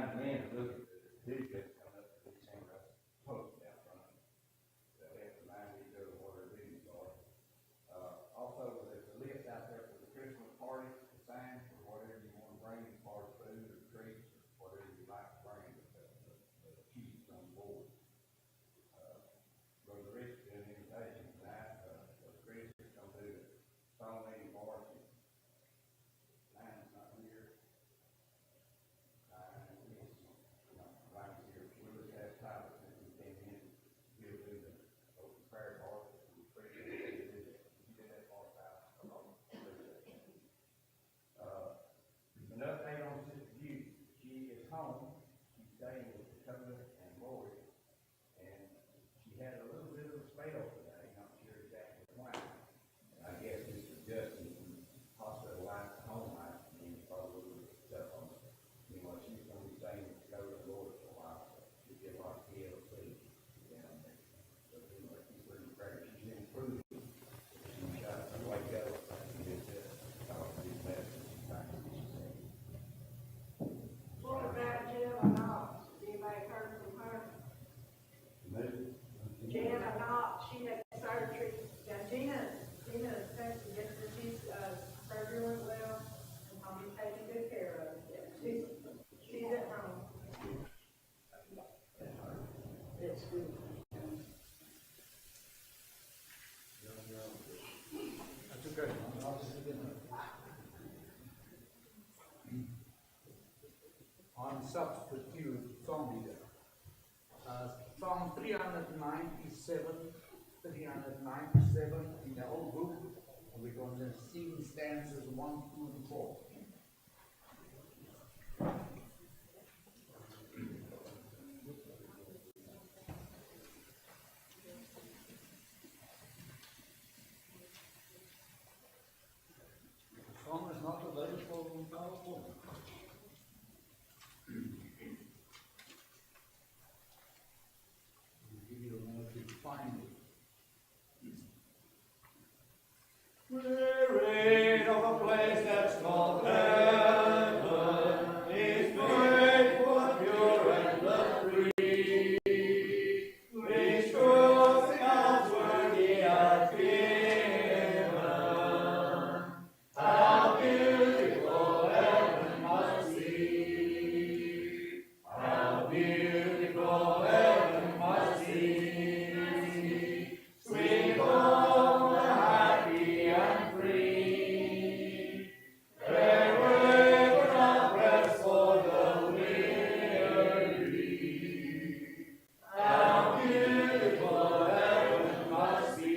remind me to look at the due date coming up in December, that's posted out front. They'll have to remind me to go to what our duties are. Also, there's a list out there for the Christmas party, to sign for whatever you want to bring as far as food or treats or whatever you like to bring, the chief's on board. Brother Rich did an invitation tonight, Chris is gonna do the song meeting for us. Line's not here. Line's here. We'll just ask Tyler since he came in, he'll do the open prayer part. We appreciate it. You did that part, Tyler. An update on Sister Judy. She is home. She's staying with Dakota and Lori. And she had a little bit of a spell today, not sure exactly why. I guess Mr. Justin from hospital life, home life, and he's probably a little stuff on it. You know, she's gonna be staying with Dakota and Lori for a while, so she'll get a lot of TLC down there. So anyway, she's pretty great. She's improving. She's got to wake up and get talk to these medicines. What about Jenna Knox? Anybody heard from her? Jenna Knox, she had surgery. Now Gina is texting just that surgery went well, and I'll be taking good care of it. She's at home. It's good. That's okay. On substitute song leader. Psalm 397 in the old book, and we're going to sing stanzas 1, 2, and 4. The song is not available on PowerPoint. Give you a moment to find it. We're of a place that's called heaven, is faithful, pure, and love-free. Which truths in God's word ye are given. How beautiful heaven must be. How beautiful heaven must be. Sweet home, the happy and free. There were not rest for the weary. How beautiful heaven must be.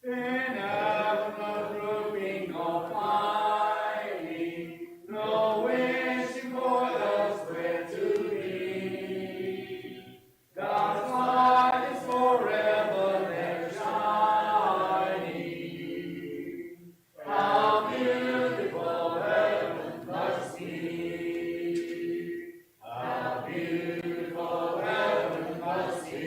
In heaven no drooping, no pining, no wishing for elsewhere to be. God's light is forever there shining. How beautiful heaven must be. How beautiful heaven must be.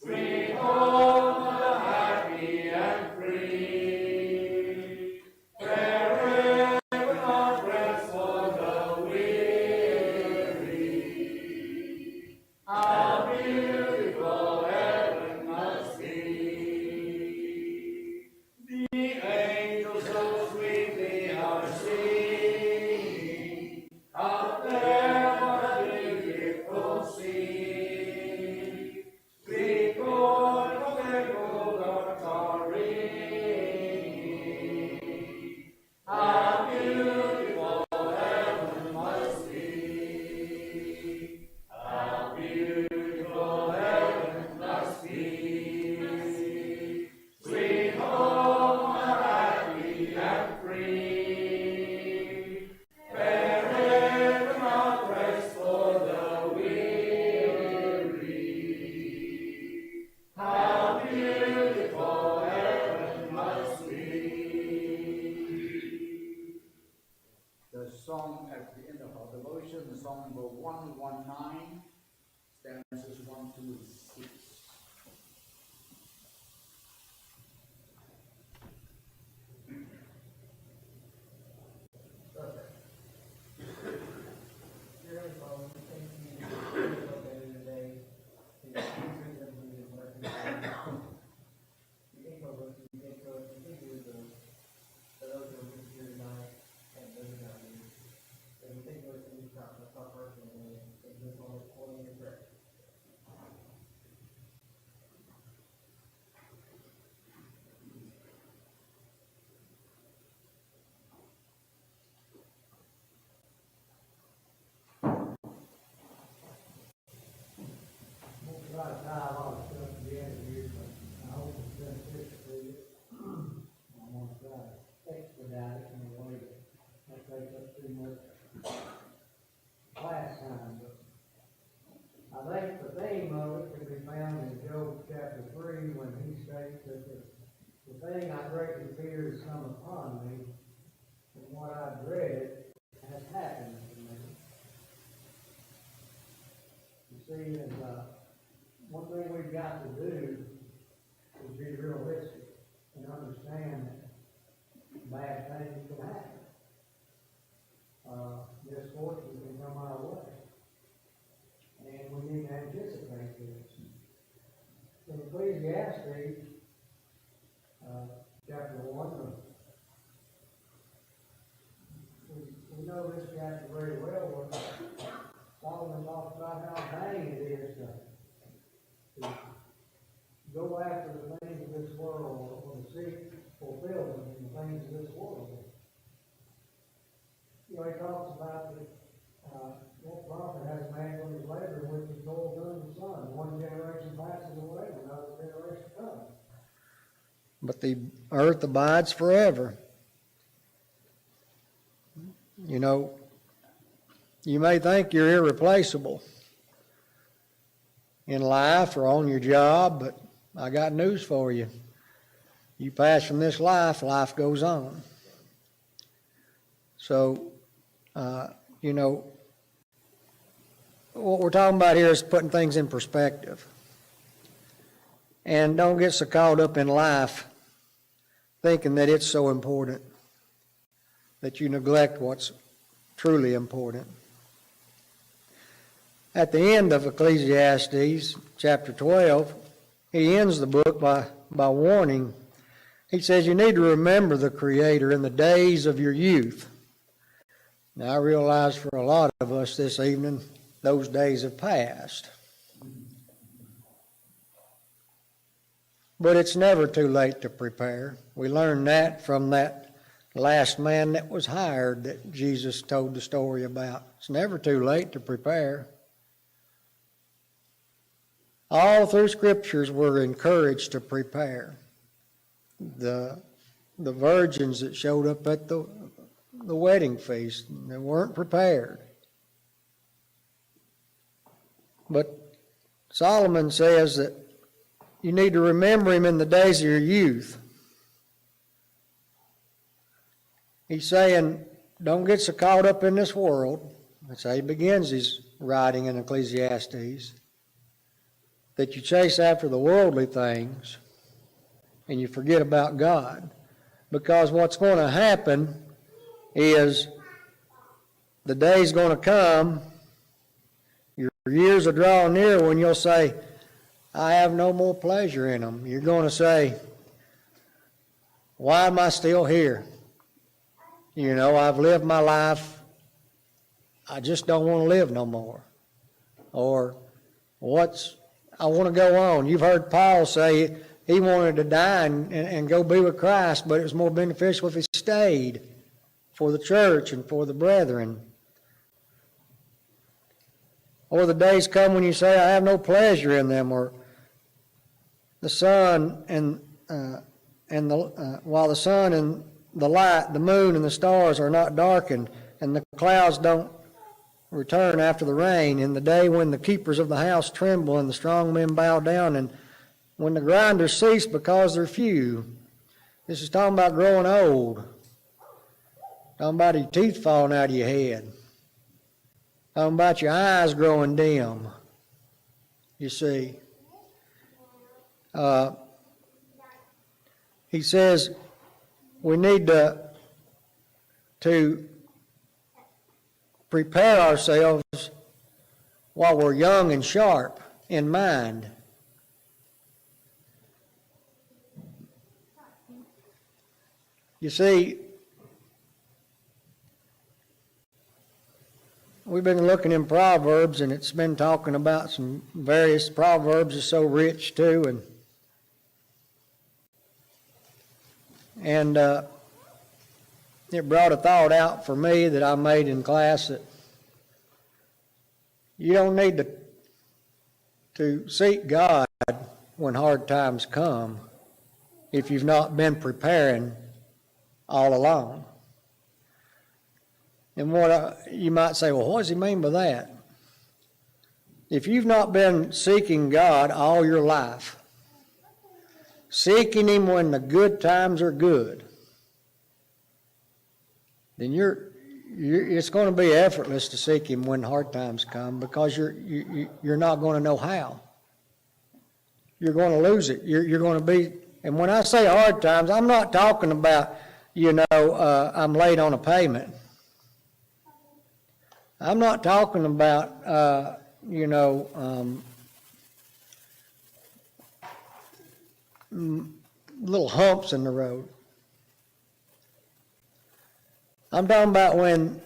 Sweet home of the happy and free. Where heaven not rest for the weary. How beautiful heaven must be. The angels so sweetly are singing. Up there what a beautiful scene. Sweet chord of their gold are ringing. How beautiful heaven must be. How beautiful heaven must be. Sweet home, happy and free. Where heaven not rest for the weary. How beautiful heaven must be. The song at the end of our devotion, the song number 119, stanzas 1, 2, and 6. too much class time, but I think the theme of it can be found in Job chapter 3, when he states that the thing I greatly fear has come upon me, and what I dreaded has happened to me. You see, one thing we've got to do is be realistic and understand that bad things can happen. Misfortune can come our way. And we need to anticipate this. In Ecclesiastes, chapter 1, we know this chapter very well, where Solomon talks about how vain it is to go after the things of this world, or to seek fulfillment in the things of this world. You know, he talks about what profit has a man from his labor, which is gold under the sun. One generation passes away, another generation comes. But the earth abides forever. You know, you may think you're irreplaceable in life or on your job, but I got news for you. You pass from this life, life goes on. So, you know, what we're talking about here is putting things in perspective. And don't get so caught up in life thinking that it's so important that you neglect what's truly important. At the end of Ecclesiastes, chapter 12, he ends the book by warning. He says, you need to remember the Creator in the days of your youth. Now, I realize for a lot of us this evening, those days have passed. But it's never too late to prepare. We learned that from that last man that was hired that Jesus told the story about. It's never too late to prepare. All through Scriptures we're encouraged to prepare. The virgins that showed up at the wedding feast, they weren't prepared. But Solomon says that you need to remember him in the days of your youth. He's saying, don't get so caught up in this world. That's how he begins his writing in Ecclesiastes. That you chase after the worldly things and you forget about God. Because what's going to happen is the day's going to come, your years are drawing near when you'll say, I have no more pleasure in them. You're going to say, why am I still here? You know, I've lived my life. I just don't want to live no more. Or I want to go on. You've heard Paul say he wanted to die and go be with Christ, but it was more beneficial if he stayed for the church and for the brethren. Or the days come when you say, I have no pleasure in them, or the sun while the sun and the light, the moon and the stars are not darkened, and the clouds don't return after the rain, in the day when the keepers of the house tremble and the strong men bow down, and when the grinders cease because they're few. This is talking about growing old. Talking about your teeth falling out of your head. Talking about your eyes growing dim. You see. He says we need to prepare ourselves while we're young and sharp in mind. You see, we've been looking in Proverbs, and it's been talking about some various Proverbs are so rich too, and it brought a thought out for me that I made in class that you don't need to seek God when hard times come if you've not been preparing all along. And you might say, well, what does he mean by that? If you've not been seeking God all your life, seeking Him when the good times are good, then it's going to be effortless to seek Him when hard times come, because you're not going to know how. You're going to lose it. You're going to be, and when I say hard times, I'm not talking about, I'm late on a payment. I'm not talking about, little humps in the road. I'm talking about when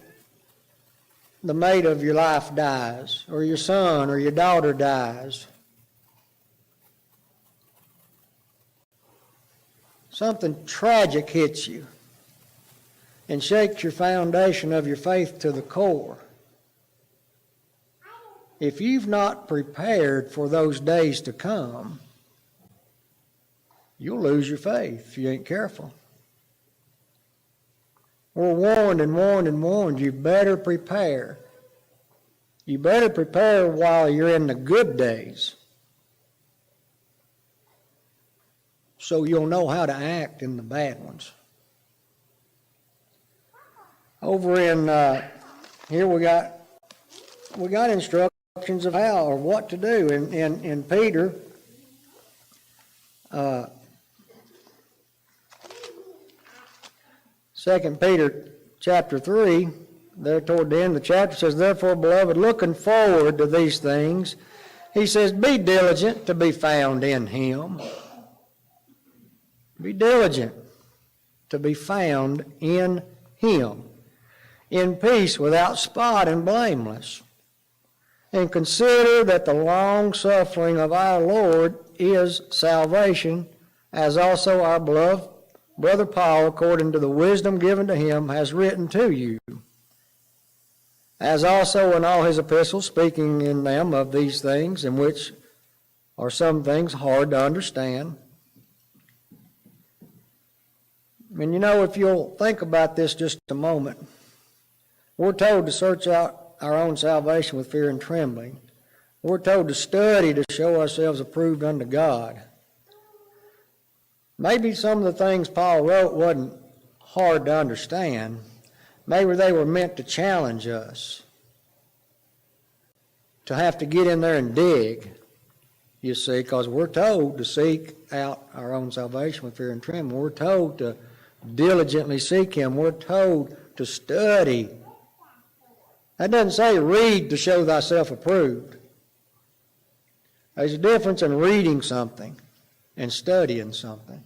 the mate of your life dies, or your son or your daughter dies. Something tragic hits you and shakes your foundation of your faith to the core. If you've not prepared for those days to come, you'll lose your faith if you ain't careful. We're warned and warned and warned. You better prepare. You better prepare while you're in the good days, so you'll know how to act in the bad ones. Over in here we got instructions of how or what to do in Peter. 2 Peter chapter 3, there toward the end of the chapter, says, therefore, beloved, looking forward to these things, he says, be diligent to be found in Him. Be diligent to be found in Him, in peace, without spot and blameless. And consider that the long suffering of our Lord is salvation, as also our beloved Brother Paul, according to the wisdom given to him, has written to you, as also in all his epistles, speaking in them of these things, in which are some things hard to understand. And if you'll think about this just a moment, we're told to search out our own salvation with fear and trembling. We're told to study to show ourselves approved unto God. Maybe some of the things Paul wrote wasn't hard to understand. Maybe they were meant to challenge us, to have to get in there and dig, you see, because we're told to seek out our own salvation with fear and trembling. We're told to diligently seek Him. We're told to study. That doesn't say read to show thyself approved. There's a difference in reading something and studying something.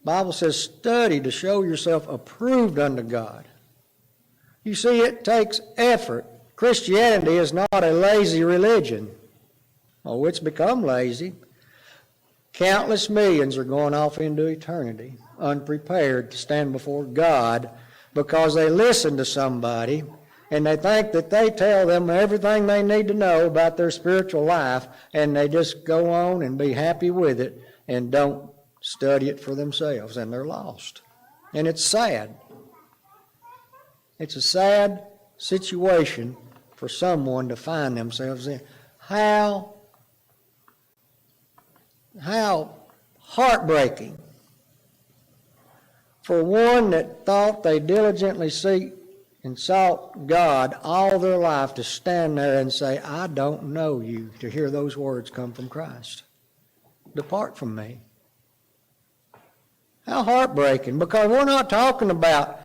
The Bible says study to show yourself approved unto God. You see, it takes effort. Christianity is not a lazy religion. Oh, it's become lazy. Countless millions are going off into eternity, unprepared to stand before God, because they listen to somebody and they think that they tell them everything they need to know about their spiritual life, and they just go on and be happy with it and don't study it for themselves, and they're lost. And it's sad. It's a sad situation for someone to find themselves in. How heartbreaking for one that thought they diligently seek and sought God all their life to stand there and say, I don't know you, to hear those words come from Christ. Depart from me. How heartbreaking, because we're not talking about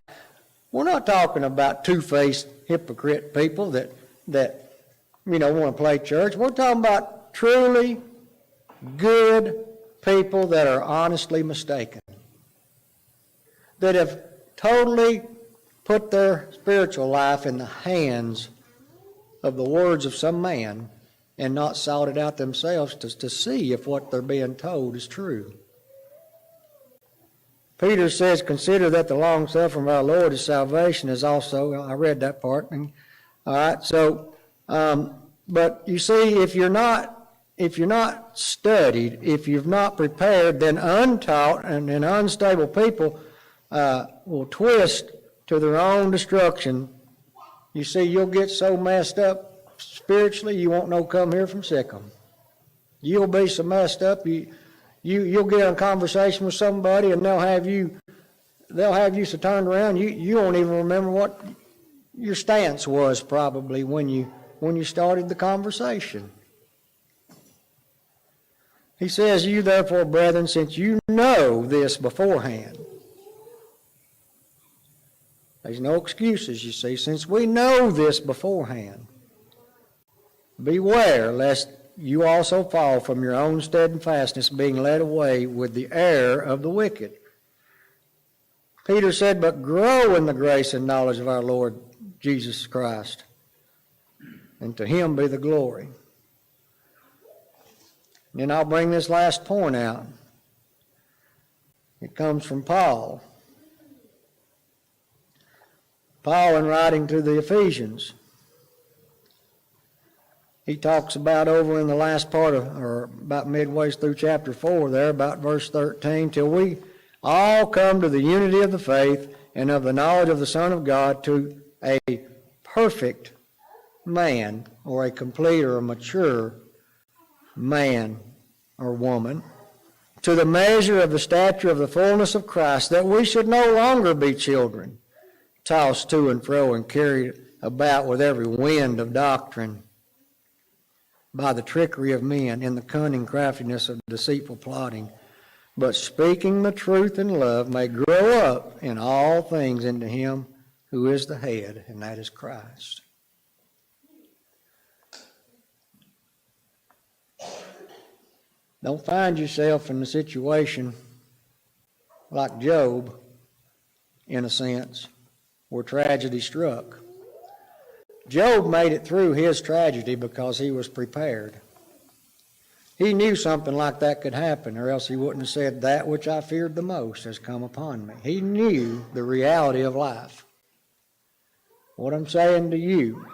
two-faced hypocrite people that want to play church. We're talking about truly good people that are honestly mistaken, that have totally put their spiritual life in the hands of the words of some man and not sought it out themselves to see if what they're being told is true. Peter says, consider that the long suffering of our Lord is salvation, is also, I read that part. All right, so, but you see, if you're not studied, if you've not prepared, then untaught and unstable people will twist to their own destruction. You see, you'll get so messed up spiritually, you won't know come here from Sikkim. You'll be so messed up, you'll get in a conversation with somebody and they'll have you so turned around, you won't even remember what your stance was probably when you started the conversation. He says, you therefore, brethren, since you know this beforehand. There's no excuses, you see. Since we know this beforehand, beware lest you also fall from your own steadfastness, being led away with the error of the wicked. Peter said, but grow in the grace and knowledge of our Lord Jesus Christ, and to him be the glory. And then I'll bring this last point out. It comes from Paul. Paul, in writing to the Ephesians, he talks about over in the last part of, or about midway through chapter 4 there, about verse 13, till we all come to the unity of the faith and of the knowledge of the Son of God, to a perfect man, or a complete or a mature man or woman, to the measure of the stature of the fullness of Christ, that we should no longer be children, tossed to and fro and carried about with every wind of doctrine, by the trickery of men, in the cunning craftiness of deceitful plotting, but speaking the truth in love may grow up in all things into him who is the head, and that is Christ. Don't find yourself in a situation like Job, in a sense, where tragedy struck. Job made it through his tragedy because he was prepared. He knew something like that could happen, or else he wouldn't have said, that which I feared the most has come upon me. He knew the reality of life. What I'm saying to you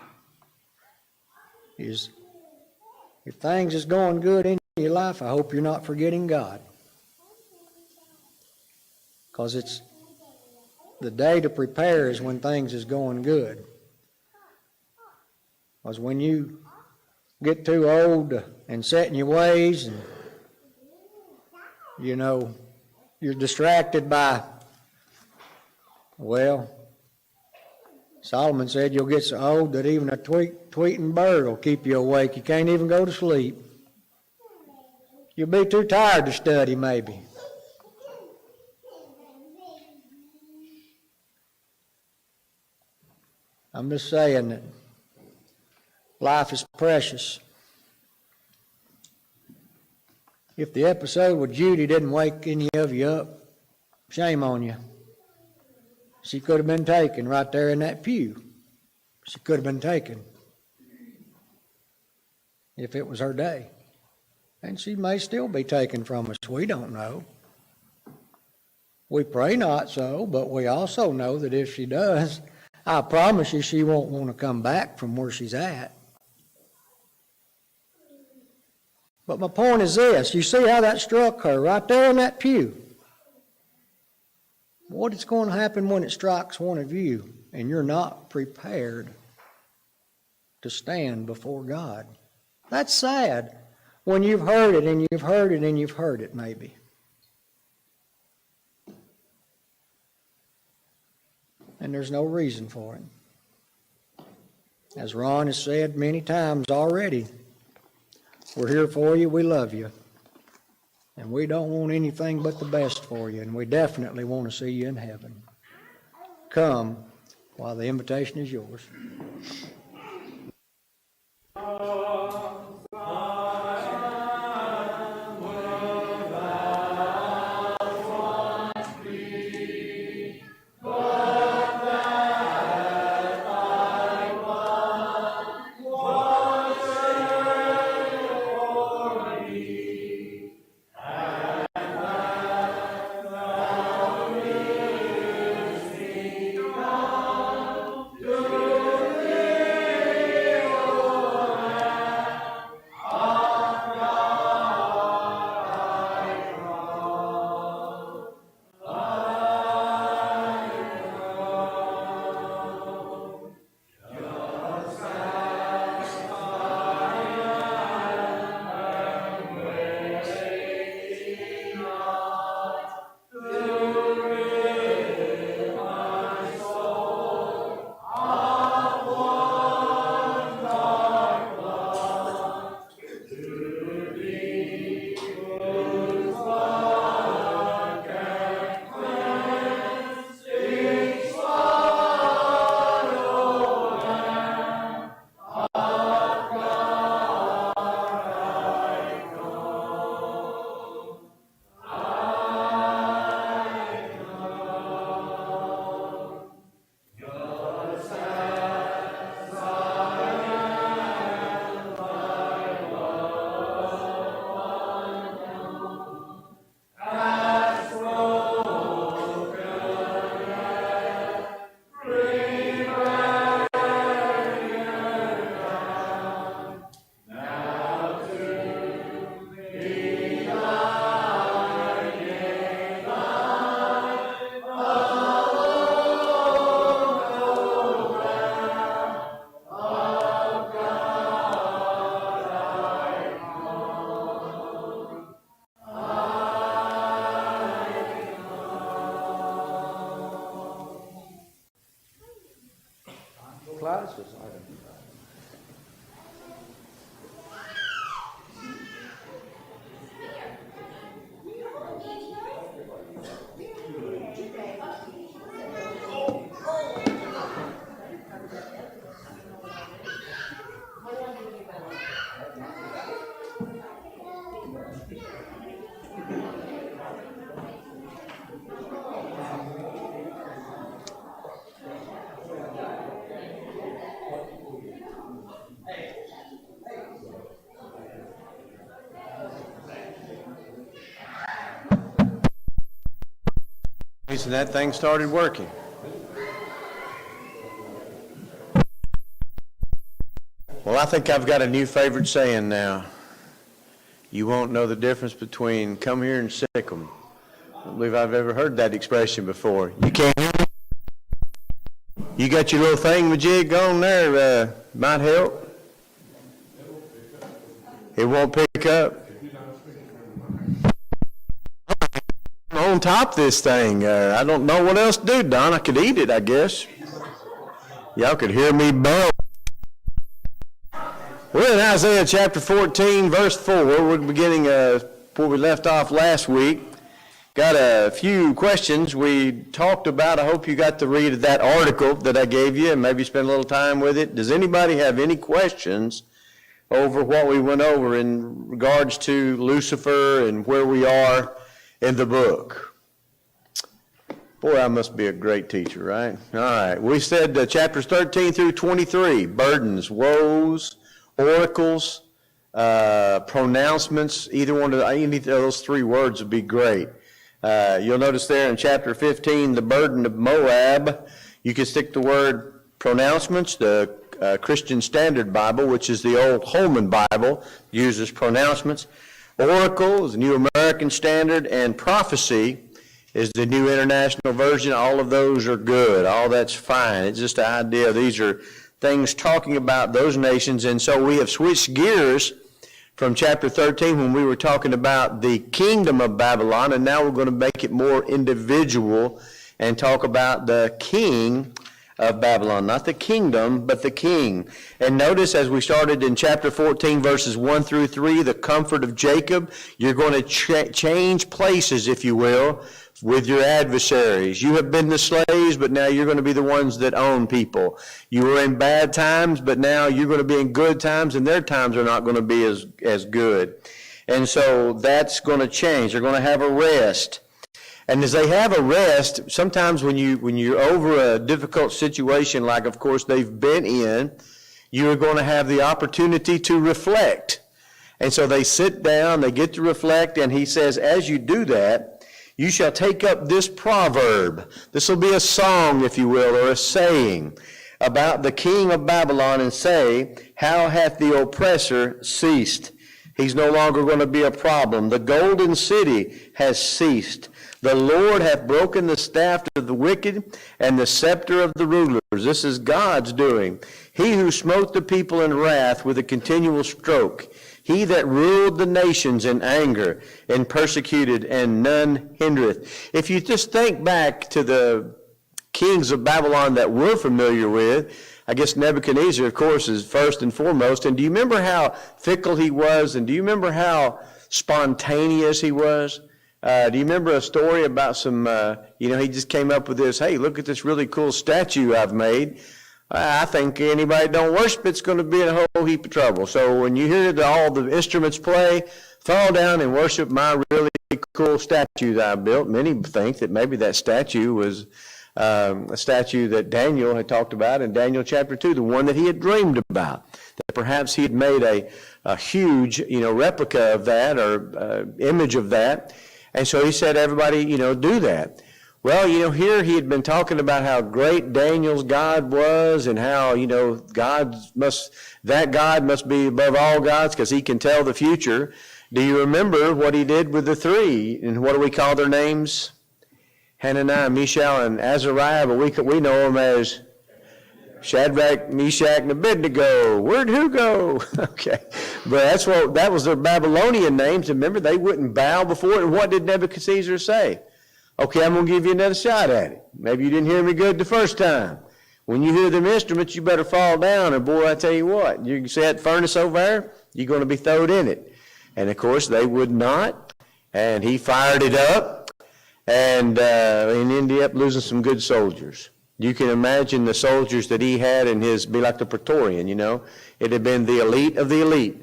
is, if things is going good in your life, I hope you're not forgetting God. Because it's the day to prepare is when things is going good. Because when you get too old and set in your ways, and you're distracted by, well, Solomon said you'll get so old that even a tweeting bird will keep you awake. You can't even go to sleep. You'll be too tired to study, maybe. I'm just saying that life is precious. If the episode with Judy didn't wake any of you up, shame on you. She could have been taken right there in that pew. She could have been taken if it was her day. And she may still be taken from us. We don't know. We pray not so, but we also know that if she does, I promise you she won't want to come back from where she's at. But my point is this. You see how that struck her right there in that pew. What is going to happen when it strikes one of you and you're not prepared to stand before God? That's sad when you've heard it and you've heard it and you've heard it maybe. And there's no reason for it. As Ron has said many times already, we're here for you, we love you. And we don't want anything but the best for you, and we definitely want to see you in heaven. Come while the invitation is yours. classes, I don't know. And that thing started working. Well, I think I've got a new favorite saying now. You won't know the difference between come here and sick 'em. I don't believe I've ever heard that expression before. You can't hear me? You got your little thingamajig on there, might help. It won't pick up. On top of this thing, I don't know what else to do, Don. I could eat it, I guess. Y'all could hear me bell. We're in Isaiah chapter 14, verse 4. We're beginning where we left off last week. Got a few questions we talked about. I hope you got to read that article that I gave you and maybe spend a little time with it. Does anybody have any questions over what we went over in regards to Lucifer and where we are in the book? Boy, I must be a great teacher, right? All right. We said chapters 13 through 23, burdens, woes, oracles, pronouncements. Either one of any of those three words would be great. You'll notice there in chapter 15, the burden of Moab. You can stick the word pronouncements. The Christian Standard Bible, which is the old Holman Bible, uses pronouncements. Oracle is the New American Standard, and prophecy is the New International Version. All of those are good. All that's fine. It's just an idea. These are things talking about those nations, and so we have switched gears from chapter 13 when we were talking about the kingdom of Babylon, and now we're going to make it more individual and talk about the king of Babylon. Not the kingdom, but the king. And notice as we started in chapter 14, verses 1 through 3, the comfort of Jacob, you're going to change places, if you will, with your adversaries. You have been the slaves, but now you're going to be the ones that own people. You were in bad times, but now you're going to be in good times, and their times are not going to be as good. And so that's going to change. They're going to have a rest. And as they have a rest, sometimes when you're over a difficult situation, like of course they've been in, you're going to have the opportunity to reflect. And so they sit down, they get to reflect, and he says, as you do that, you shall take up this proverb. This will be a song, if you will, or a saying about the king of Babylon, and say, how hath the oppressor ceased? He's no longer going to be a problem. The golden city has ceased. The Lord hath broken the staff of the wicked and the scepter of the rulers. This is God's doing. He who smote the people in wrath with a continual stroke. He that ruled the nations in anger and persecuted, and none hindereth. If you just think back to the kings of Babylon that we're familiar with, I guess Nebuchadnezzar, of course, is first and foremost. And do you remember how fickle he was? And do you remember how spontaneous he was? Do you remember a story about some, he just came up with this, hey, look at this really cool statue I've made. I think anybody that don't worship it's going to be in a whole heap of trouble. So when you hear all the instruments play, fall down and worship my really cool statue that I built. Many think that maybe that statue was a statue that Daniel had talked about in Daniel chapter 2, the one that he had dreamed about. That perhaps he had made a huge, replica of that or image of that. And so he said, everybody, do that. Well, here he had been talking about how great Daniel's God was and how, that God must be above all gods because he can tell the future. Do you remember what he did with the three? And what do we call their names? Hananiah, Mishael, and Azariah, but we know them as Shadrach, Meshach, and Abednego. Where'd who go? Okay. But that was their Babylonian names. Remember, they wouldn't bow before it. And what did Nebuchadnezzar say? Okay, I'm going to give you another shot at it. Maybe you didn't hear me good the first time. When you hear them instruments, you better fall down, or boy, I tell you what, you can see that furnace over there, you're going to be thrown in it. And of course, they would not, and he fired it up, and ended up losing some good soldiers. You can imagine the soldiers that he had in his, be like the Praetorian, you know. It had been the elite of the elite.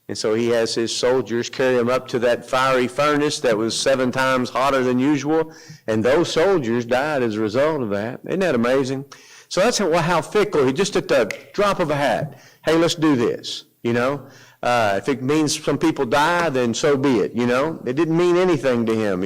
And so he has his soldiers carry him up to that fiery furnace that was 7 times hotter than usual, and those soldiers died as a result of that. Isn't that amazing? So that's how fickle, he just at the drop of a hat, hey, let's do this, you know. If it means some people die, then so be it, you know. It didn't mean anything to him.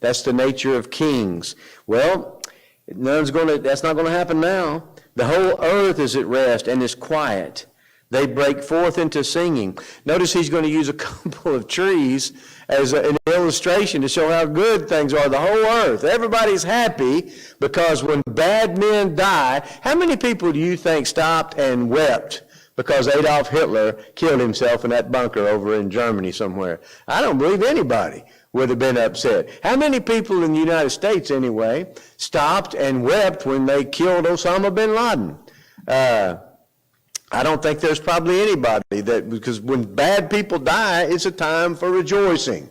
That's the nature of kings. Well, that's not going to happen now. The whole earth is at rest and is quiet. They break forth into singing. Notice he's going to use a couple of trees as an illustration to show how good things are. The whole earth, everybody's happy because when bad men die, how many people do you think stopped and wept because Adolf Hitler killed himself in that bunker over in Germany somewhere? I don't believe anybody would have been upset. How many people in the United States, anyway, stopped and wept when they killed Osama bin Laden? I don't think there's probably anybody because when bad people die, it's a time for rejoicing.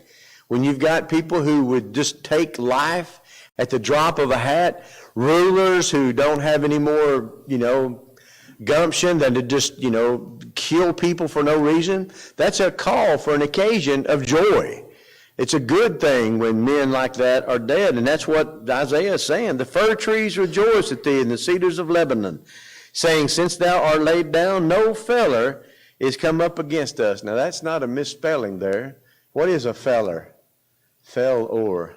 When you've got people who would just take life at the drop of a hat, rulers who don't have any more, gumption than to just, kill people for no reason, that's a call for an occasion of joy. It's a good thing when men like that are dead, and that's what Isaiah is saying. The fir trees rejoice at thee, and the cedars of Lebanon, saying, since thou art laid down, no feller is come up against us. Now, that's not a misspelling there. What is a feller? Fell-or.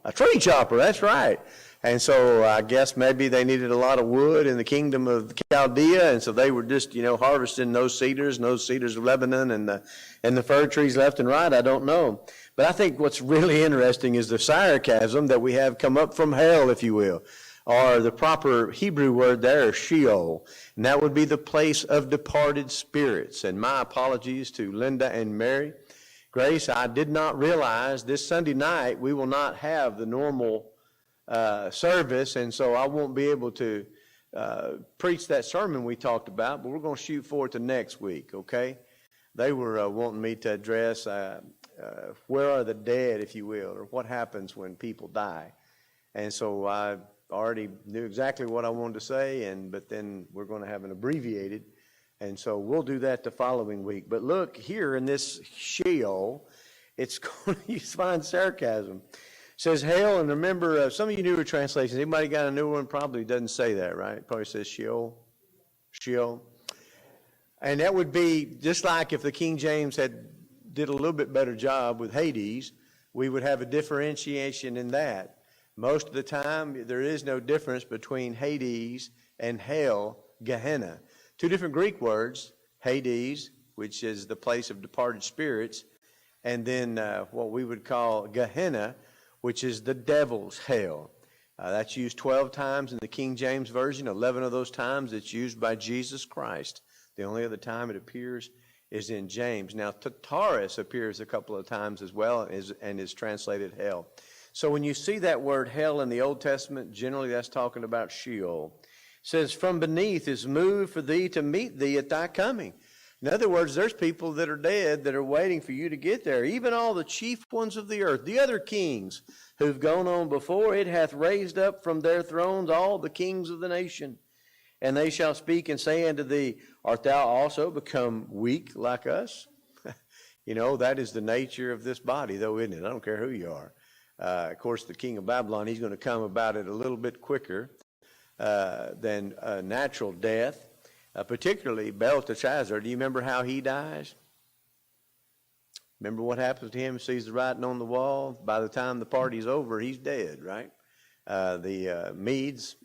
A tree chopper, that's right. And so I guess maybe they needed a lot of wood in the kingdom of Chaldea, and so they were just, harvesting those cedars of Lebanon and the fir trees left and right. I don't know. But I think what's really interesting is the sarcasm that we have come up from hell, if you will, or the proper Hebrew word there, Sheol, and that would be the place of departed spirits. And my apologies to Linda and Mary. Grace, I did not realize this Sunday night we will not have the normal service, and so I won't be able to preach that sermon we talked about, but we're going to shoot forward to next week, okay? They were wanting me to address where are the dead, if you will, or what happens when people die. And so I already knew exactly what I wanted to say, but then we're going to have an abbreviated, and so we'll do that the following week. But look, here in this Sheol, it's going to use fine sarcasm. It says hail, and remember, some of you newer translations, anybody got a new one? Probably doesn't say that, right? It probably says Sheol. Sheol. And that would be just like if the King James did a little bit better job with Hades, we would have a differentiation in that. Most of the time, there is no difference between Hades and hell, Gehenna. Two different Greek words, Hades, which is the place of departed spirits, and then what we would call Gehenna, which is the devil's hell. That's used 12 times in the King James Version. 11 of those times it's used by Jesus Christ. The only other time it appears is in James. Now, Tartarus appears a couple of times as well and is translated hell. So when you see that word hell in the Old Testament, generally that's talking about Sheol. It says, from beneath is moved for thee to meet thee at thy coming. In other words, there's people that are dead that are waiting for you to get there. Even all the chief ones of the earth, the other kings who've gone on before, it hath raised up from their thrones all the kings of the nation. And they shall speak and say unto thee, art thou also become weak like us? That is the nature of this body, though, isn't it? I don't care who you are. Of course, the king of Babylon, he's going to come about it a little bit quicker than natural death, particularly Belteshazzar. Do you remember how he dies? Remember what happens to him? He sees the writing on the wall. By the time the party's over, he's dead, right? The Medes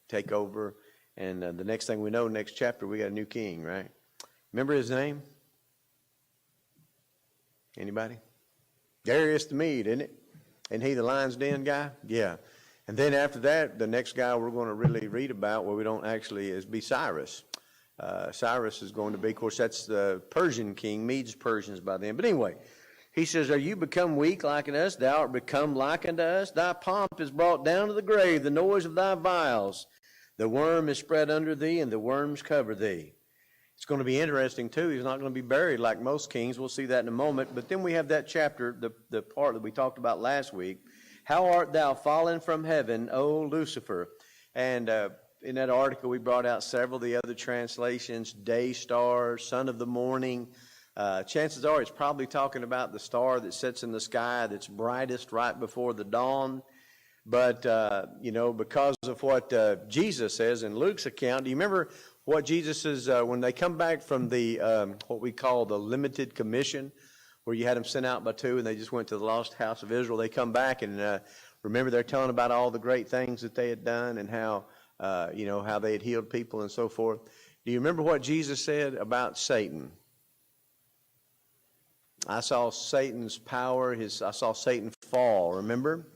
take over, and the next thing we know, next chapter, we got a new king, right? Remember his name? Anybody? Darius the Mede, isn't it? Isn't he the lion's den guy? Yeah. And then after that, the next guy we're going to really read about, where we don't actually, is be Cyrus. Cyrus is going to be, of course, that's the Persian king, Medes Persians by then. But anyway, he says, are you become weak like unto us? Thou art become like unto us. Thy pomp is brought down to the grave, the noise of thy viols. The worm is spread under thee, and the worms cover thee. It's going to be interesting, too. He's not going to be buried like most kings. We'll see that in a moment. But then we have that chapter, the part that we talked about last week. How art thou fallen from heaven, O Lucifer? And in that article, we brought out several of the other translations, day star, son of the morning. Chances are it's probably talking about the star that sits in the sky that's brightest right before the dawn. But, because of what Jesus says in Luke's account, do you remember what Jesus says when they come back from the, what we call the limited commission, where you had them sent out by two and they just went to the lost house of Israel? They come back and remember they're telling about all the great things that they had done and how, how they had healed people and so forth. Do you remember what Jesus said about Satan? I saw Satan's power, I saw Satan fall, remember?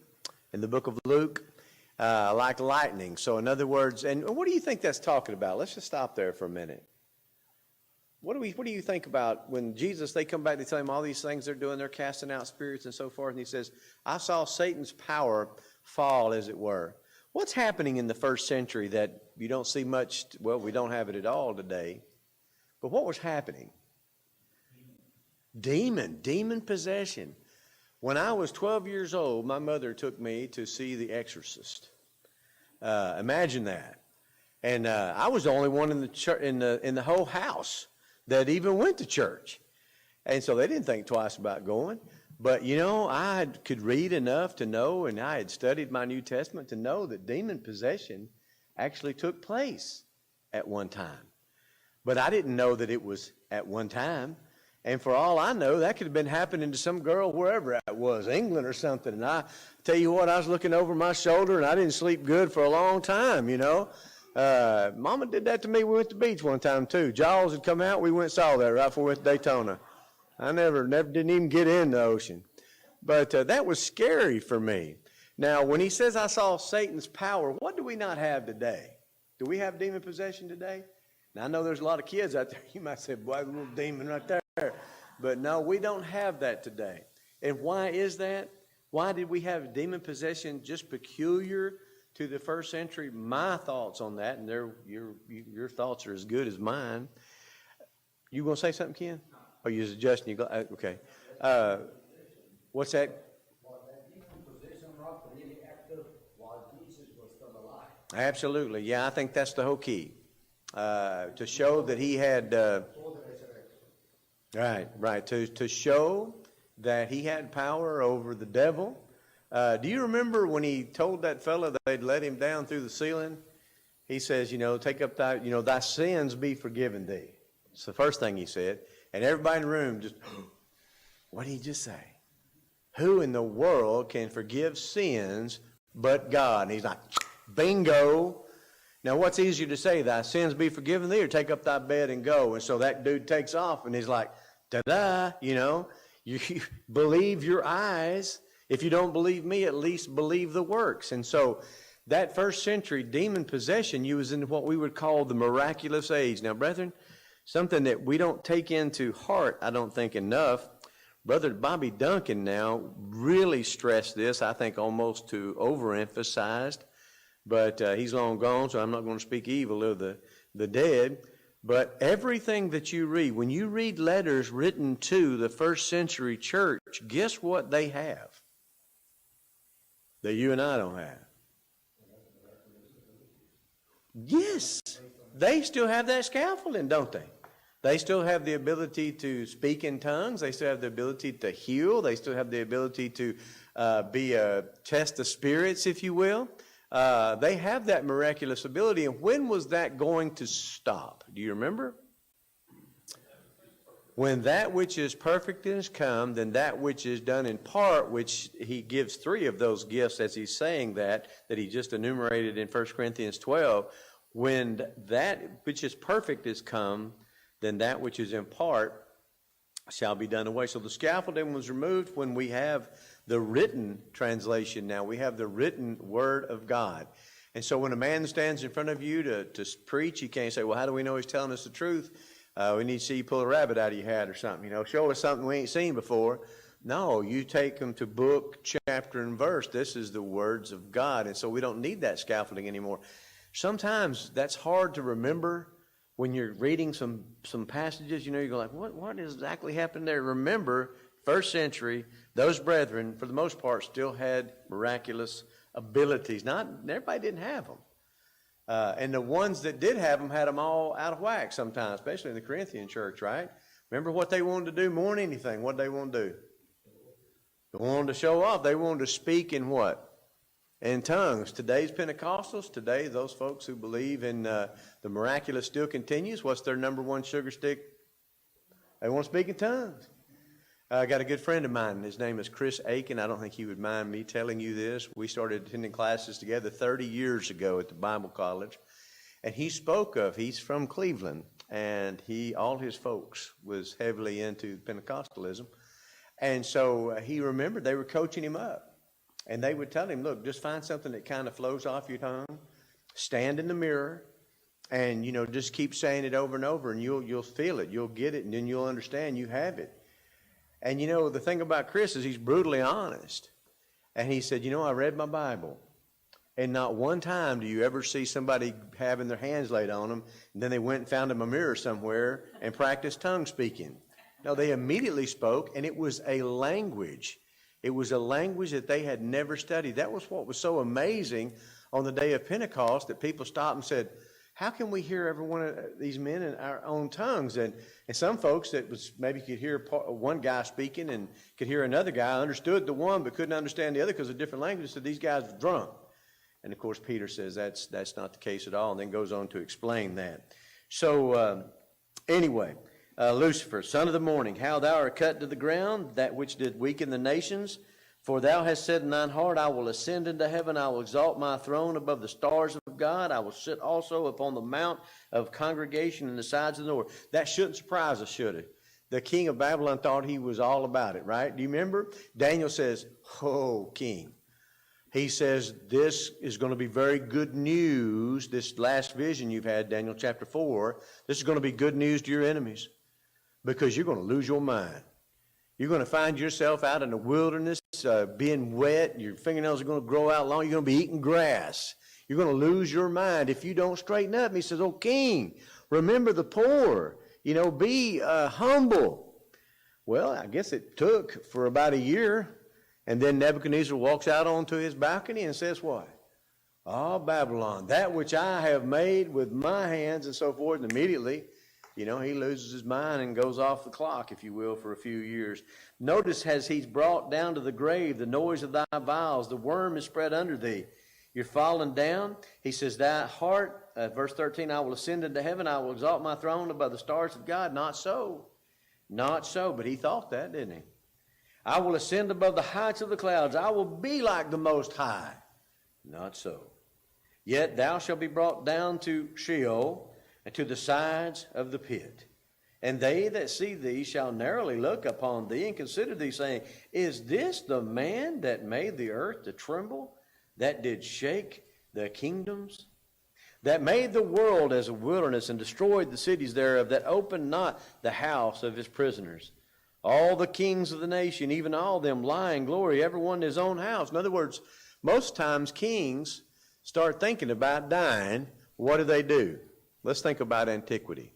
In the book of Luke, like lightning. So in other words, and what do you think that's talking about? Let's just stop there for a minute. What do you think about when Jesus, they come back, they tell him all these things they're doing, they're casting out spirits and so forth, and he says, I saw Satan's power fall, as it were. What's happening in the first century that you don't see much, well, we don't have it at all today, but what was happening? Demon possession. When I was 12 years old, my mother took me to see The Exorcist. Imagine that. And I was the only one in the church, in the whole house that even went to church. And so they didn't think twice about going. But, I could read enough to know, and I had studied my New Testament to know that demon possession actually took place at one time. But I didn't know that it was at one time. And for all I know, that could have been happening to some girl wherever it was, England or something. And I tell you what, I was looking over my shoulder and I didn't sleep good for a long time, Mama did that to me. We went to the beach one time too. Jaws had come out. We went and saw that right before we went to Daytona. I never didn't even get in the ocean. But that was scary for me. Now, when he says I saw Satan's power, what do we not have today? Do we have demon possession today? Now, I know there's a lot of kids out there. You might say, boy, a little demon right there. But no, we don't have that today. And why is that? Why did we have demon possession just peculiar to the first century? My thoughts on that, and your thoughts are as good as mine. You going to say something, Ken? Oh, you're adjusting. Okay. What's that? Was that demon possession not really active while Jesus was still alive? Absolutely. Yeah, I think that's the whole key. To show that he had... Right. To show that he had power over the devil. Do you remember when he told that fellow that they'd let him down through the ceiling? He says, take up thy sins be forgiven thee. It's the first thing he said. And everybody in the room just, what did he just say? Who in the world can forgive sins but God? And he's like, bingo. Now, what's easier to say, thy sins be forgiven thee, or take up thy bed and go? And so that dude takes off, and he's like, ta-da, you believe your eyes. If you don't believe me, at least believe the works. And so that first century demon possession, you was in what we would call the miraculous age. Now, brethren, something that we don't take into heart, I don't think, enough. Brother Bobby Duncan now really stressed this, I think almost too overemphasized. But he's long gone, so I'm not going to speak evil of the dead. But everything that you read, when you read letters written to the first century church, guess what they have that you and I don't have? Yes, they still have that scaffolding, don't they? They still have the ability to speak in tongues. They still have the ability to heal. They still have the ability to test the spirits, if you will. They have that miraculous ability. And when was that going to stop? Do you remember? When that which is perfect is come, then that which is done in part, which he gives 3 of those gifts as he's saying that he just enumerated in 1 Corinthians 12. When that which is perfect is come, then that which is in part shall be done away. So the scaffolding was removed when we have the written translation now. We have the written word of God. And so when a man stands in front of you to preach, you can't say, well, how do we know he's telling us the truth? We need to see you pull a rabbit out of your hat or something. Show us something we ain't seen before. No, you take them to book, chapter, and verse. This is the words of God. And so we don't need that scaffolding anymore. Sometimes that's hard to remember when you're reading some passages. You're like, what exactly happened there? Remember, first century, those brethren, for the most part, still had miraculous abilities. Not everybody didn't have them. And the ones that did have them had them all out of whack sometimes, especially in the Corinthian church, right? Remember what they wanted to do more than anything? What did they want to do? They wanted to show off. They wanted to speak in what? In tongues. Today's Pentecostals, today those folks who believe in the miraculous still continues, what's their number one sugar stick? They want to speak in tongues. I got a good friend of mine. His name is Chris Aiken. I don't think he would mind me telling you this. We started attending classes together 30 years ago at the Bible College. And he spoke of, he's from Cleveland, and all his folks was heavily into Pentecostalism. And so he remembered they were coaching him up. And they would tell him, look, just find something that kind of flows off your tongue, stand in the mirror, and, just keep saying it over and over, and you'll feel it, you'll get it, and then you'll understand you have it. And, the thing about Chris is he's brutally honest. And he said, I read my Bible, and not one time do you ever see somebody having their hands laid on them, and then they went and found them a mirror somewhere and practiced tongue speaking. No, they immediately spoke, and it was a language. It was a language that they had never studied. That was what was so amazing on the day of Pentecost, that people stopped and said, how can we hear every one of these men in our own tongues? And some folks that was maybe could hear one guy speaking and could hear another guy, understood the one but couldn't understand the other because of different languages, so these guys were drunk. And of course Peter says that's not the case at all, and then goes on to explain that. So anyway, Lucifer, son of the morning, how thou art cut to the ground, that which did weaken the nations. For thou hast said in thine heart, I will ascend into heaven, I will exalt my throne above the stars of God, I will sit also upon the mount of congregation in the sides of the north. That shouldn't surprise us, should it? The king of Babylon thought he was all about it, right? Do you remember? Daniel says, "Oh, king." He says, this is going to be very good news. This last vision you've had, Daniel chapter 4, this is going to be good news to your enemies, because you're going to lose your mind. You're going to find yourself out in the wilderness, being wet. Your fingernails are going to grow out long. You're going to be eating grass. You're going to lose your mind if you don't straighten up. And he says, oh, king, remember the poor. Be humble. Well, I guess it took for about a year. And then Nebuchadnezzar walks out onto his balcony and says what? Oh, Babylon, that which I have made with my hands, and so forth. And immediately, he loses his mind and goes off the clock, if you will, for a few years. Notice, as he's brought down to the grave, the noise of thy vials, the worm is spread under thee. You're fallen down. He says, thy heart, verse 13, I will ascend into heaven. I will exalt my throne above the stars of God. Not so. Not so. But he thought that, didn't he? I will ascend above the heights of the clouds. I will be like the Most High. Not so. Yet thou shalt be brought down to Sheol, and to the sides of the pit. And they that see thee shall narrowly look upon thee and consider thee, saying, is this the man that made the earth to tremble, that did shake the kingdoms, that made the world as a wilderness and destroyed the cities thereof, that opened not the house of his prisoners? All the kings of the nation, even all them, lie in glory, everyone in his own house. In other words, most times kings start thinking about dying. What do? Let's think about antiquity.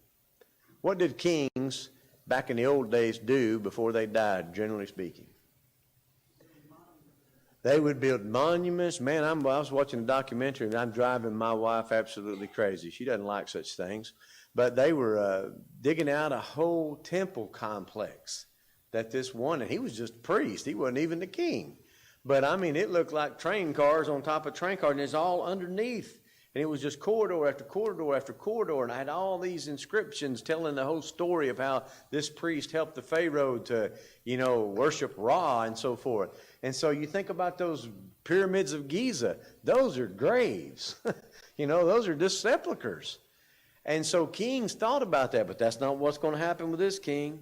What did kings back in the old days do before they died, generally speaking? They would build monuments. Man, I was watching a documentary, and I'm driving my wife absolutely crazy. She doesn't like such things. But they were digging out a whole temple complex that this one, and he was just a priest. He wasn't even the king. But, it looked like train cars on top of train cars, and it's all underneath. And it was just corridor after corridor after corridor, and I had all these inscriptions telling the whole story of how this priest helped the Pharaoh to, worship Ra and so forth. And so you think about those pyramids of Giza, those are graves. Those are just sepulchers. And so kings thought about that, but that's not what's going to happen with this king.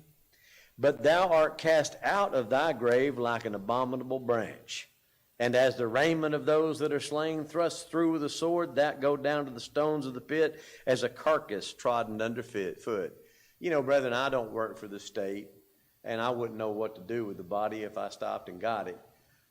But thou art cast out of thy grave like an abominable branch. And as the raiment of those that are slain thrust through with a sword, that go down to the stones of the pit as a carcass trodden under foot. Brethren, I don't work for the state, and I wouldn't know what to do with the body if I stopped and got it.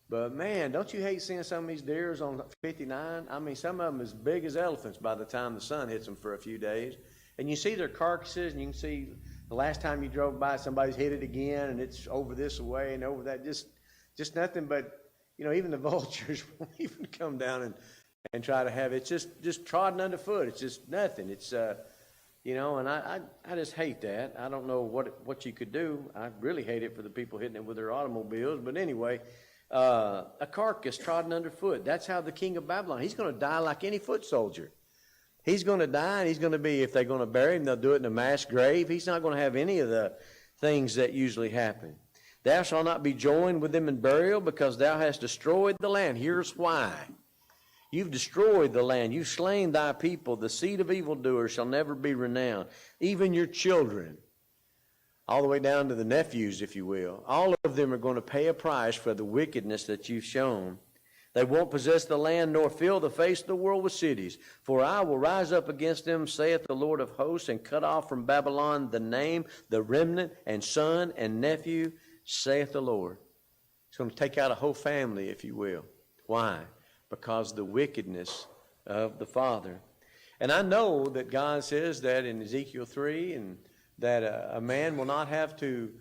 But man, don't you hate seeing some of these deers on 59? I mean, some of them as big as elephants by the time the sun hits them for a few days. And you see their carcasses, and you can see the last time you drove by, somebody's hit it again, and it's over this way and over that. Just nothing but, even the vultures won't even come down and try to have it. It's just trodden underfoot. It's just nothing. It's, and I just hate that. I don't know what you could do. I really hate it for the people hitting it with their automobiles. But anyway, a carcass trodden underfoot. That's how the king of Babylon, he's going to die like any foot soldier. He's going to die, and he's going to be, if they're going to bury him, they'll do it in a mass grave. He's not going to have any of the things that usually happen. Thou shalt not be joined with them in burial, because thou hast destroyed the land. Here's why. You've destroyed the land. You've slain thy people. The seed of evildoers shall never be renowned. Even your children, all the way down to the nephews, if you will, all of them are going to pay a price for the wickedness that you've shown. They won't possess the land, nor fill the face of the world with cities. For I will rise up against them, saith the Lord of hosts, and cut off from Babylon the name, the remnant, and son, and nephew, saith the Lord. It's going to take out a whole family, if you will. Why? Because of the wickedness of the father. And I know that God says that in Ezekiel 3, and that a man will not have to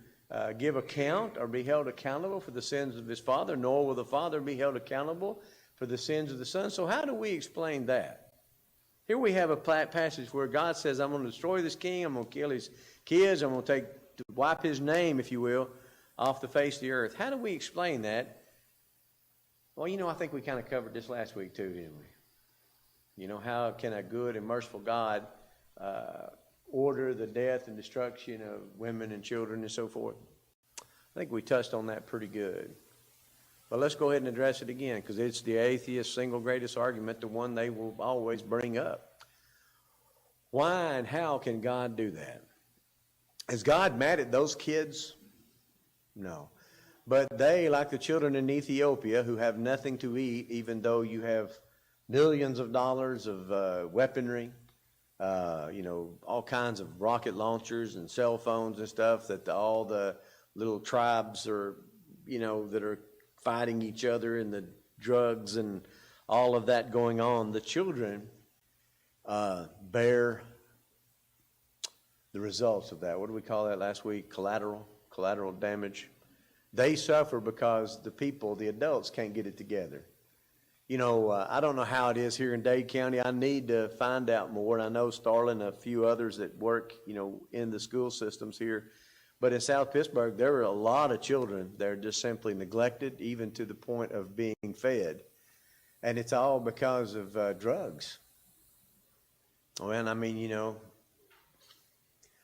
give account or be held accountable for the sins of his father, nor will the father be held accountable for the sins of the son. So how do we explain that? Here we have a passage where God says, I'm going to destroy this king, I'm going to kill his kids, I'm going to wipe his name, if you will, off the face of the earth. How do we explain that? Well, I think we kind of covered this last week too, didn't we? How can a good and merciful God order the death and destruction of women and children and so forth? I think we touched on that pretty good. But let's go ahead and address it again, because it's the atheist's single greatest argument, the one they will always bring up. Why and how can God do that? Is God mad at those kids? No. But they, like the children in Ethiopia, who have nothing to eat, even though you have millions of dollars of weaponry, all kinds of rocket launchers and cell phones and stuff, that all the little tribes are, that are fighting each other, and the drugs and all of that going on. The children bear the results of that. What did we call that last week? Collateral damage. They suffer because the adults can't get it together. I don't know how it is here in Dade County. I need to find out more. And I know Starlin and a few others that work, in the school systems here. But in South Pittsburgh, there are a lot of children that are just simply neglected, even to the point of being fed. And it's all because of drugs. Well,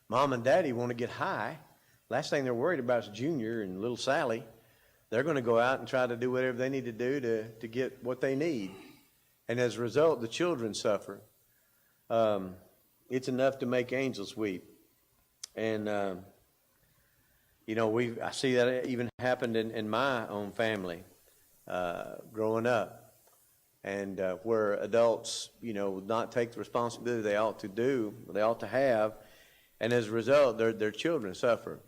Mom and Daddy want to get high. Last thing they're worried about is Junior and little Sally. They're going to go out and try to do whatever they need to do to get what they need. And as a result, the children suffer. It's enough to make angels weep. And, I see that even happened in my own family growing up. And where adults, would not take the responsibility they ought to have. And as a result, their children suffer.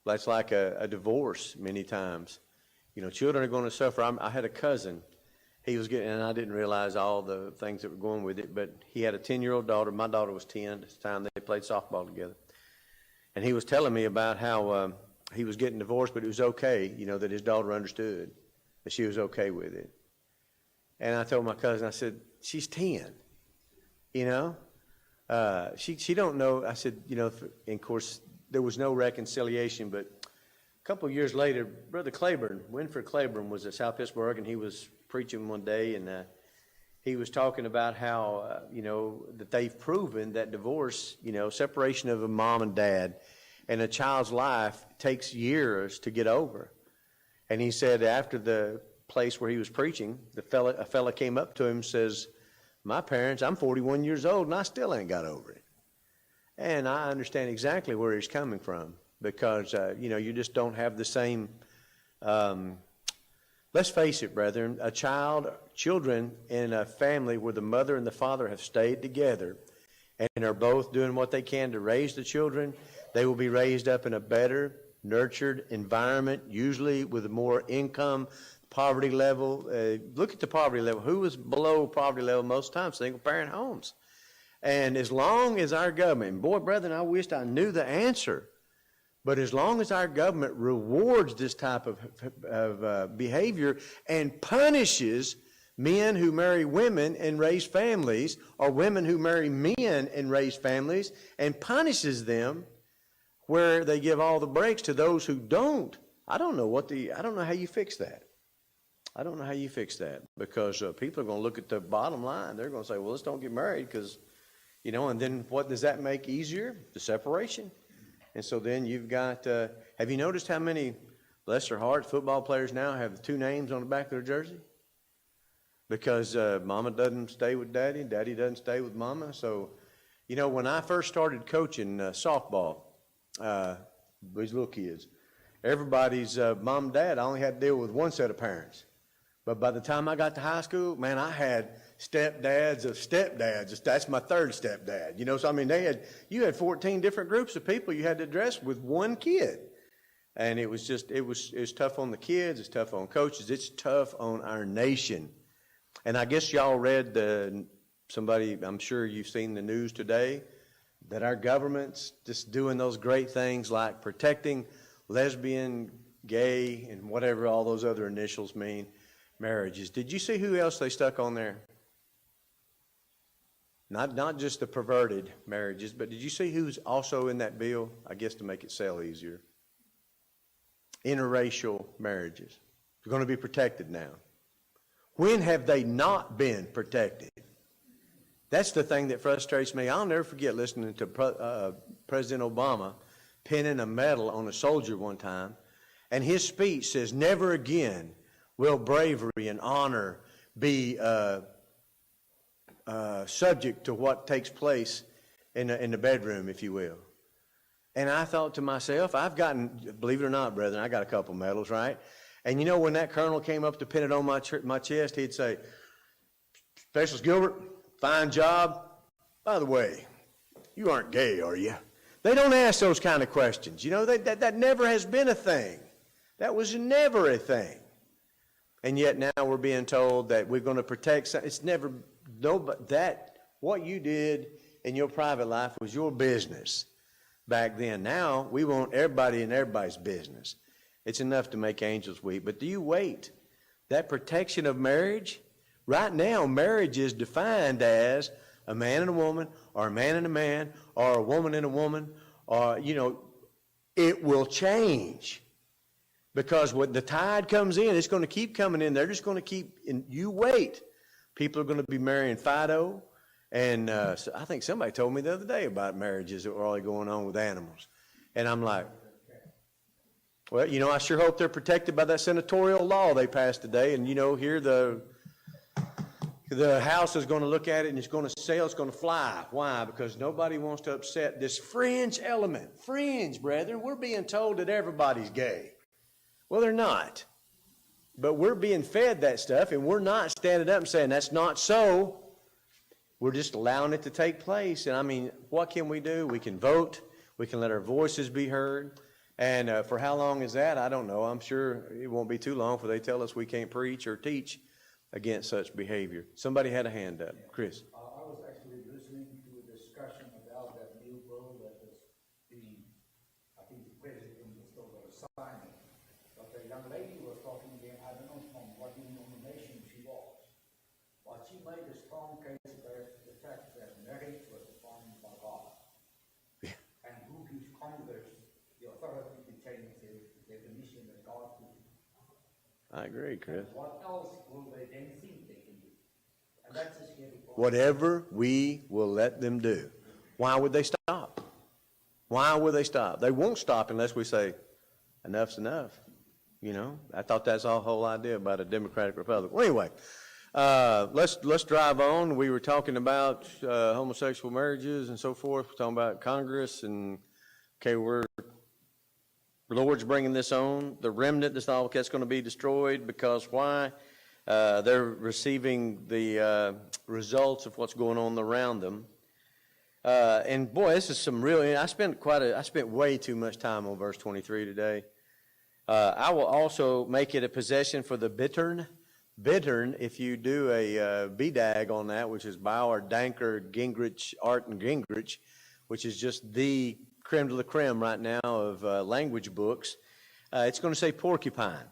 That's like a divorce many times. Children are going to suffer. I had a cousin. He was and I didn't realize all the things that were going with it, but he had a 10-year-old daughter. My daughter was 10 at the time. They played softball together. And he was telling me about how he was getting divorced, but it was okay, that his daughter understood, that she was okay with it. And I told my cousin, I said, she's 10, she don't know. I said, and of course, there was no reconciliation, but a couple of years later, Brother Claiborne, Winfred Claiborne, was at South Pittsburgh, and he was preaching one day, and he was talking about how, that they've proven that divorce, separation of a mom and dad and a child's life takes years to get over. And he said after the place where he was preaching, a fella came up to him and says, my parents, I'm 41 years old, and I still ain't got over it. And I understand exactly where he's coming from, because, you just don't have the same, let's face it, brethren, children in a family where the mother and the father have stayed together and are both doing what they can to raise the children, they will be raised up in a better, nurtured environment, usually with a more income, poverty level. Look at the poverty level. Who was below poverty level most times? Single-parent homes. And as long as our government, and boy, brethren, I wished I knew the answer, but as long as our government rewards this type of behavior and punishes men who marry women and raise families, or women who marry men and raise families, and punishes them where they give all the breaks to those who don't, I don't know how you fix that. I don't know how you fix that, because people are going to look at the bottom line. They're going to say, well, let's don't get married because, and then what does that make easier? The separation. And so then you've got, have you noticed how many Lester Hart football players now have 2 names on the back of their jersey? Because mama doesn't stay with daddy, daddy doesn't stay with mama. So, when I first started coaching softball, these little kids, everybody's mom and dad, I only had to deal with one set of parents. But by the time I got to high school, man, I had stepdads of stepdads. That's my third stepdad. So I mean, you had 14 different groups of people you had to address with one kid. And it was tough on the kids, it's tough on coaches, it's tough on our nation. And I guess y'all read I'm sure you've seen the news today, that our government's just doing those great things like protecting lesbian, gay, and whatever all those other initials mean, marriages. Did you see who else they stuck on there? Not just the perverted marriages, but did you see who's also in that bill? I guess to make it sell easier. Interracial marriages. They're going to be protected now. When have they not been protected? That's the thing that frustrates me. I'll never forget listening to President Obama pinning a medal on a soldier one time, and his speech says, never again will bravery and honor be subject to what takes place in the bedroom, if you will. And I thought to myself, believe it or not, brethren, I got a couple medals, right? And when that colonel came up to pin it on my chest, he'd say, Specialist Gilbert, fine job. By the way, you aren't gay, are you? They don't ask those kind of questions. That never has been a thing. That was never a thing. And yet now we're being told that we're going to protect. It's never, what you did in your private life was your business back then. Now we want everybody in everybody's business. It's enough to make angels weep. But do you wait? That protection of marriage, right now marriage is defined as a man and a woman, or a man and a man, or a woman and a woman, or, it will change. Because when the tide comes in, it's going to keep coming in. They're just going to keep, you wait. People are going to be marrying Fido. And so I think somebody told me the other day about marriages that were already going on with animals. And I'm like, well, I sure hope they're protected by that senatorial law they passed today. And, here the House is going to look at it and it's going to say it's going to fly. Why? Because nobody wants to upset this fringe element. Fringe, brethren. We're being told that everybody's gay. Well, they're not. But we're being fed that stuff, and we're not standing up and saying, that's not so. We're just allowing it to take place. And I mean, what can we do? We can vote. We can let our voices be heard. And for how long is that? I don't know. I'm sure it won't be too long before they tell us we can't preach or teach against such behavior. Somebody had a hand up. Chris. I was actually listening to a discussion about that new bill that was being, I think the president was still going to sign it. But the young lady was talking again, I don't know from what denomination she was. But she made a strong case against the fact that marriage was defined by God. Yeah. And who gives Congress the authority to change the definition that God gives? I agree, Chris. What else will they then think they can do? And that's a scary point. Whatever we will let them do. Why would they stop? Why would they stop? They won't stop unless we say, enough's enough. I thought that's the whole idea about a Democratic Republic. Well, anyway, let's drive on. We were talking about homosexual marriages and so forth. We're talking about Congress, and okay, the Lord's bringing this on. The remnant, that's going to be destroyed because why? They're receiving the results of what's going on around them. And boy, this is some real, I spent way too much time on verse 23 today. I will also make it a possession for the bittern. Bittern, if you do a BDAG on that, which is Bauer, Danker, Gingrich, Art, and Gingrich, which is just the creme de la creme right now of language books, it's going to say porcupine.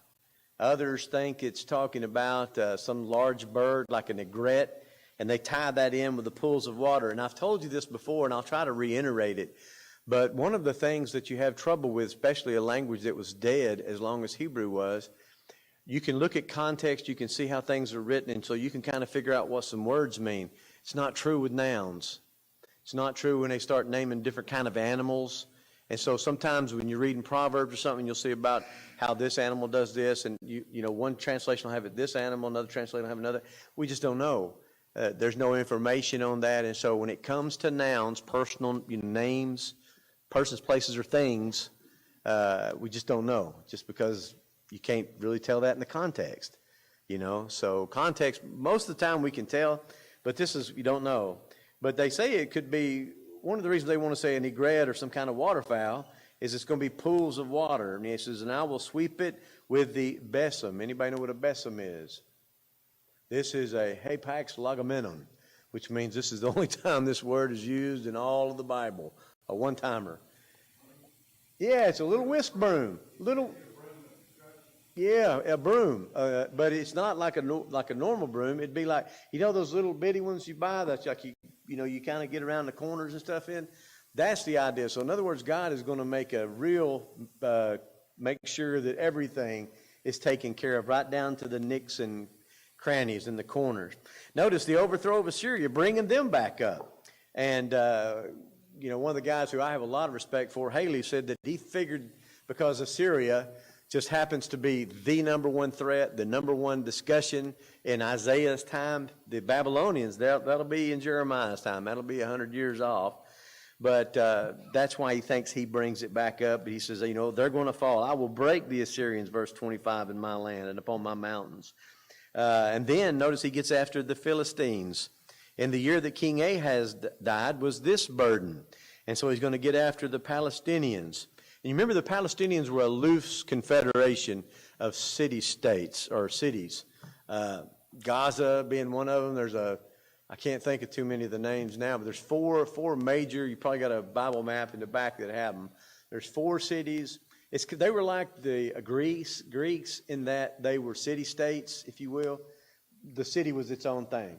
Others think it's talking about some large bird like an egret, and they tie that in with the pools of water. And I've told you this before, and I'll try to reiterate it. But one of the things that you have trouble with, especially a language that was dead as long as Hebrew was, you can look at context, you can see how things are written, and so you can kind of figure out what some words mean. It's not true with nouns. It's not true when they start naming different kind of animals. And so sometimes when you're reading Proverbs or something, you'll see about how this animal does this, and you know, one translation will have it this animal, another translation will have another. We just don't know. There's no information on that, and so when it comes to nouns, personal names, persons, places, or things, we just don't know, just because you can't really tell that in the context, So context, most of the time we can tell, but this is, you don't know. But they say it could be, one of the reasons they want to say an egret or some kind of waterfowl is it's going to be pools of water. And he says, and I will sweep it with the besom. Anybody know what a besom is? This is a hapax legomenum, which means this is the only time this word is used in all of the Bible, a one-timer. Yeah, it's a little whisk broom, yeah, a broom, but it's not like a normal broom. It'd be like, those little bitty ones you buy that's like you kind of get around the corners and stuff in. That's the idea. So in other words, God is going to make a real, make sure that everything is taken care of, right down to the nicks and crannies and the corners. Notice the overthrow of Assyria, bringing them back up. And, one of the guys who I have a lot of respect for, Haley, said that he figured because Assyria just happens to be the number one threat, the number one discussion in Isaiah's time. The Babylonians, that'll be in Jeremiah's time. That'll be 100 years off. But that's why he thinks he brings it back up. But he says, they're going to fall. I will break the Assyrians, verse 25, in my land and upon my mountains. And then notice he gets after the Philistines. In the year that King Ahaz died was this burden. And so he's going to get after the Palestinians. And you remember the Palestinians were a loose confederation of city-states or cities. Gaza being one of them. I can't think of too many of the names now, but there's four major. You probably got a Bible map in the back that have them. There's 4 cities. They were like the Greeks in that they were city-states, if you will. The city was its own thing.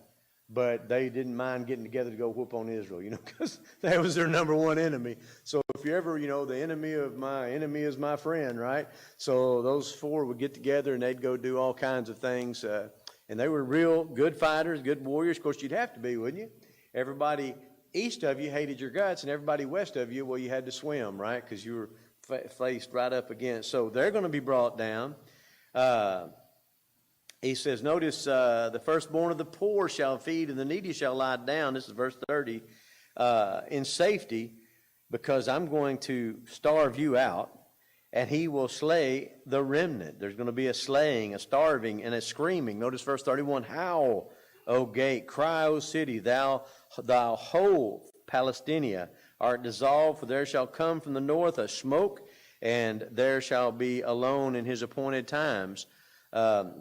But they didn't mind getting together to go whoop on Israel, because that was their number one enemy. So if you ever, the enemy of my enemy is my friend, right? So those 4 would get together and they'd go do all kinds of things. And they were real good fighters, good warriors. Of course, you'd have to be, wouldn't you? Everybody east of you hated your guts, and everybody west of you, well, you had to swim, right? Because you were faced right up against. So they're going to be brought down. He says, notice, the firstborn of the poor shall feed, and the needy shall lie down. This is verse 30. In safety, because I'm going to starve you out, and he will slay the remnant. There's going to be a slaying, a starving, and a screaming. Notice verse 31. Howl, O gate, cry, O city, thou whole Palestinia art dissolved, for there shall come from the north a smoke, and there shall be alone in his appointed times.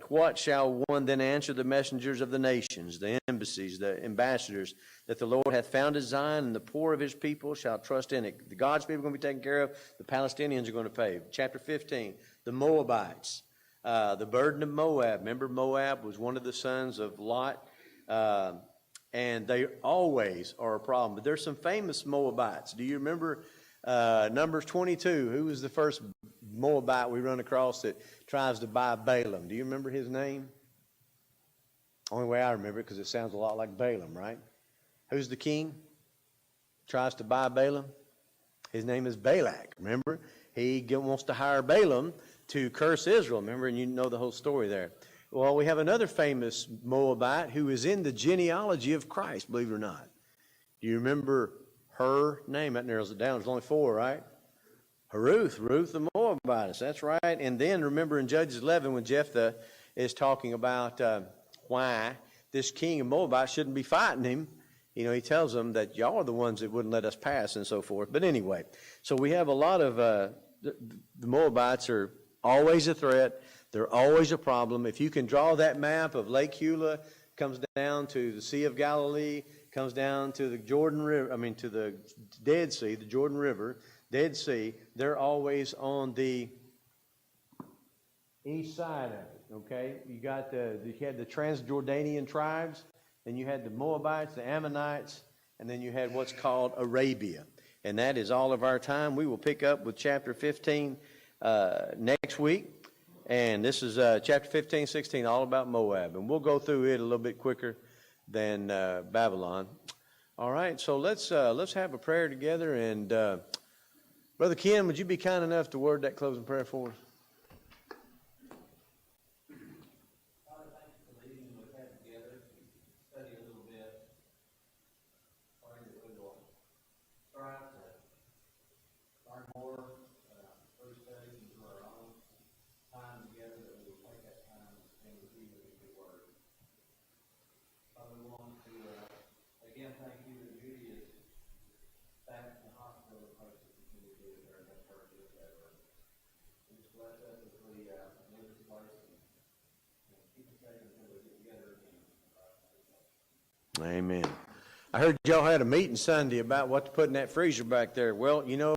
What shall one then answer the messengers of the nations, the embassies, the ambassadors, that the Lord hath founded Zion, and the poor of his people shall trust in it? The God's people are going to be taken care of. The Palestinians are going to pay. Chapter 15, the Moabites, the burden of Moab. Remember, Moab was one of the sons of Lot, and they always are a problem. But there's some famous Moabites. Do you remember Numbers 22? Who was the first Moabite we run across that tries to buy Balaam? Do you remember his name? Only way I remember it, because it sounds a lot like Balaam, right? Who's the king? Tries to buy Balaam? His name is Balak, remember? He wants to hire Balaam to curse Israel, remember? And you know the whole story there. Well, we have another famous Moabite who is in the genealogy of Christ, believe it or not. Do you remember her name? That narrows it down. There's only 4, right? Ruth the Moabitess, that's right. And then remember in Judges 11 when Jephthah is talking about why this king of Moabite shouldn't be fighting him. he tells them that y'all are the ones that wouldn't let us pass and so forth. But anyway, so we have a lot of, the Moabites are always a threat. They're always a problem. If you can draw that map of Lake Eula, comes down to the Sea of Galilee, comes down to the Jordan River, to the Dead Sea, the Jordan River, Dead Sea, they're always on the east side of it, okay? You had the Transjordanian tribes, then you had the Moabites, the Ammonites, and then you had what's called Arabia. And that is all of our time. We will pick up with chapter 15 next week. And this is chapter 15, 16, all about Moab. And we'll go through it a little bit quicker than Babylon. All right, so let's have a prayer together. And Brother Ken, would you be kind enough to word that closing prayer for us? Father, thank you for the evening we've had together to study a little bit. Pray that we will strive to learn more through study and through our own time together, that we will take that time and spend with you with your word. Father, we want to again thank you that Judy is back in the hospital. Pray that you continue to be with her and help her to get better. And just bless us as we leave this place and keep us safe until we get together again. Amen. I heard y'all had a meeting Sunday about what to put in that freezer back there. Well,